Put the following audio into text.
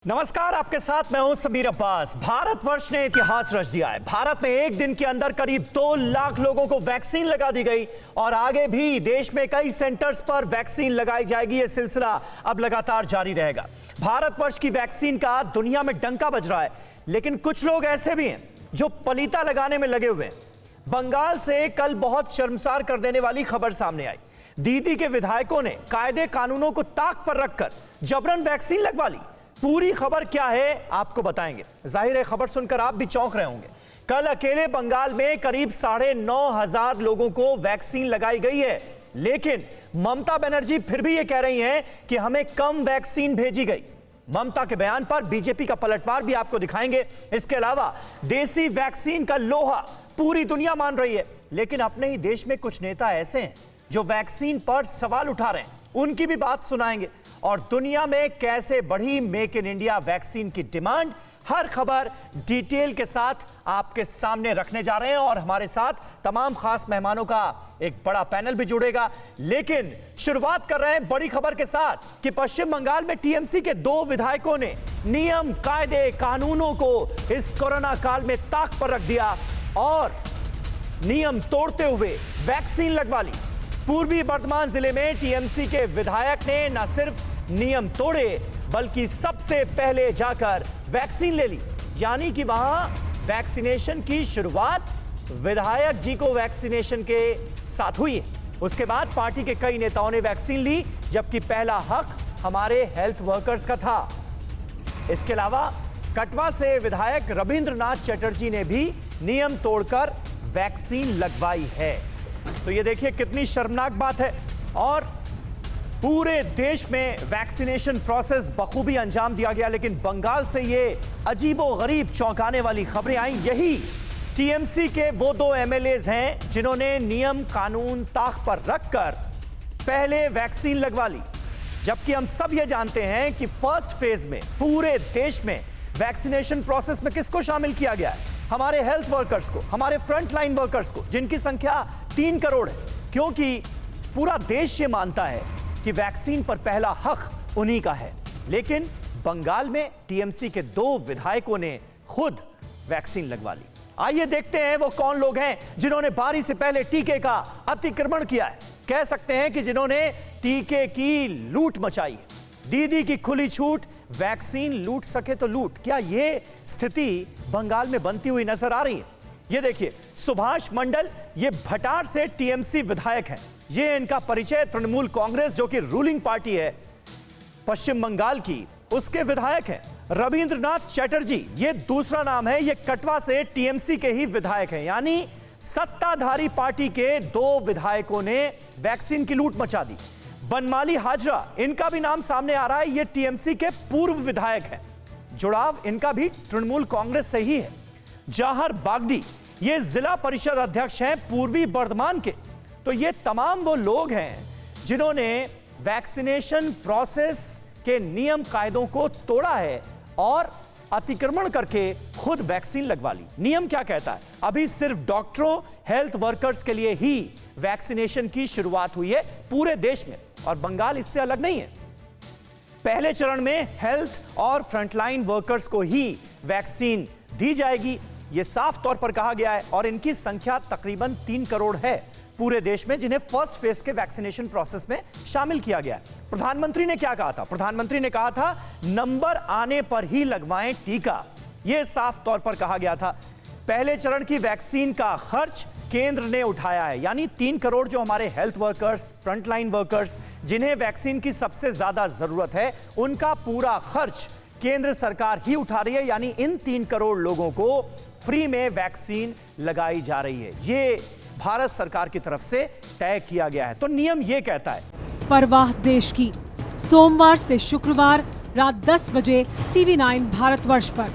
नमस्कार, आपके साथ मैं हूं समीर अब्बास। भारतवर्ष ने इतिहास रच दिया है। भारत में एक दिन के अंदर करीब 2 लाख लोगों को वैक्सीन लगा दी गई और आगे भी देश में कई सेंटर्स पर वैक्सीन लगाई जाएगी। यह सिलसिला अब लगातार जारी रहेगा। भारतवर्ष की वैक्सीन का दुनिया में डंका बज रहा है, लेकिन कुछ लोग ऐसे भी हैं जो पलीता लगाने में लगे हुए हैं। बंगाल से कल बहुत शर्मसार कर देने वाली खबर सामने आई। दीदी के विधायकों ने कायदे कानूनों को ताक पर रखकर जबरन वैक्सीन लगवा ली। पूरी खबर क्या है आपको बताएंगे। जाहिर है खबर सुनकर आप भी चौंक रहे होंगे। कल अकेले बंगाल में करीब 9,500 लोगों को वैक्सीन लगाई गई है, लेकिन ममता बनर्जी फिर भी ये कह रही हैं कि हमें कम वैक्सीन भेजी गई। ममता के बयान पर बीजेपी का पलटवार भी आपको दिखाएंगे। इसके अलावा देसी वैक्सीन का लोहा पूरी दुनिया मान रही है, लेकिन अपने ही देश में कुछ नेता ऐसे हैं जो वैक्सीन पर सवाल उठा रहे हैं, उनकी भी बात सुनाएंगे। और दुनिया में कैसे बढ़ी मेक इन इंडिया वैक्सीन की डिमांड, हर खबर डिटेल के साथ आपके सामने रखने जा रहे हैं। और हमारे साथ तमाम खास मेहमानों का एक बड़ा पैनल भी जुड़ेगा। लेकिन शुरुआत कर रहे हैं बड़ी खबर के साथ कि पश्चिम बंगाल में टीएमसी के 2 विधायकों ने नियम कायदे कानूनों को इस कोरोना काल में ताक पर रख दिया और नियम तोड़ते हुए वैक्सीन लगवा ली। पूर्वी बर्धमान जिले में टीएमसी के विधायक ने न सिर्फ नियम तोड़े बल्कि सबसे पहले जाकर वैक्सीन ले ली। यानी कि वहां वैक्सीनेशन की शुरुआत विधायक जी को वैक्सीनेशन के साथ हुई है। उसके बाद पार्टी के कई नेताओं ने वैक्सीन ली, जबकि पहला हक हमारे हेल्थ वर्कर्स का था। इसके अलावा कटवा से विधायक रविंद्रनाथ चटर्जी ने भी नियम तोड़कर वैक्सीन लगवाई है। तो ये देखिए कितनी शर्मनाक बात है। और पूरे देश में वैक्सीनेशन प्रोसेस बखूबी अंजाम दिया गया, लेकिन बंगाल से ये अजीबोगरीब चौंकाने वाली खबरें आई। यही टीएमसी के वो 2 एमएलएज हैं जिन्होंने नियम कानून ताक पर रखकर पहले वैक्सीन लगवा ली, जबकि हम सब ये जानते हैं कि फर्स्ट फेज में पूरे देश में वैक्सीनेशन प्रोसेस में किसको शामिल किया गया है? हमारे हेल्थ वर्कर्स को, हमारे फ्रंट लाइन वर्कर्स को, जिनकी संख्या 3 करोड़ है। क्योंकि पूरा देश ये मानता है कि वैक्सीन पर पहला हक उन्हीं का है। लेकिन बंगाल में टीएमसी के 2 विधायकों ने खुद वैक्सीन लगवा ली। आइए देखते हैं वो कौन लोग हैं जिन्होंने बारी से पहले टीके का अतिक्रमण किया है। कह सकते हैं कि जिन्होंने टीके की लूट मचाई है। दीदी की खुली छूट, वैक्सीन लूट सके तो लूट। क्या ये स्थिति बंगाल में बनती हुई नजर आ रही है? ये देखिए, सुभाष मंडल ये भटार से टीएमसी विधायक हैं। ये इनका परिचय तृणमूल कांग्रेस, जो कि रूलिंग पार्टी है पश्चिम बंगाल की, उसके विधायक हैं। रविंद्रनाथ चटर्जी ये दूसरा नाम है, ये कटवा से टीएमसी के ही विधायक हैं। यानी सत्ताधारी पार्टी के 2 विधायकों ने वैक्सीन की लूट मचा दी। बनमाली हाजरा, इनका भी नाम सामने आ रहा है, ये टीएमसी के पूर्व विधायक हैं। जुड़ाव इनका भी तृणमूल कांग्रेस से ही है। जहार बागडी ये जिला परिषद अध्यक्ष हैं पूर्वी बर्धमान के। तो ये तमाम वो लोग हैं जिन्होंने वैक्सीनेशन प्रोसेस के नियम कायदों को तोड़ा है और अतिक्रमण करके खुद वैक्सीन लगवा ली। नियम क्या कहता है? अभी सिर्फ डॉक्टरों, हेल्थ वर्कर्स के लिए ही वैक्सीनेशन की शुरुआत हुई है पूरे देश में, और बंगाल इससे अलग नहीं है। पहले चरण में हेल्थ और फ्रंटलाइन वर्कर्स को ही वैक्सीन दी जाएगी, यह साफ तौर पर कहा गया है। और इनकी संख्या तकरीबन 3 करोड़ है पूरे देश में, जिन्हें फर्स्ट फेज के वैक्सीनेशन प्रोसेस में शामिल किया गया है। प्रधानमंत्री ने क्या कहा था? प्रधानमंत्री ने कहा था नंबर आने पर ही लगवाएं टीका। यह साफ तौर पर कहा गया था। पहले चरण की वैक्सीन का खर्च केंद्र ने उठाया है। यानी 3 करोड़ जो हमारे हेल्थ वर्कर्स, फ्रंटलाइन वर्कर्स, जिन्हें वैक्सीन की सबसे ज्यादा जरूरत है, उनका पूरा खर्च केंद्र सरकार ही उठा रही है। यानी इन 3 करोड़ लोगों को फ्री में वैक्सीन लगाई जा रही है। ये भारत सरकार की तरफ से तय किया गया है। तो नियम ये कहता है। परवाह देश की, सोमवार से शुक्रवार रात 10 बजे TV9 भारतवर्ष पर।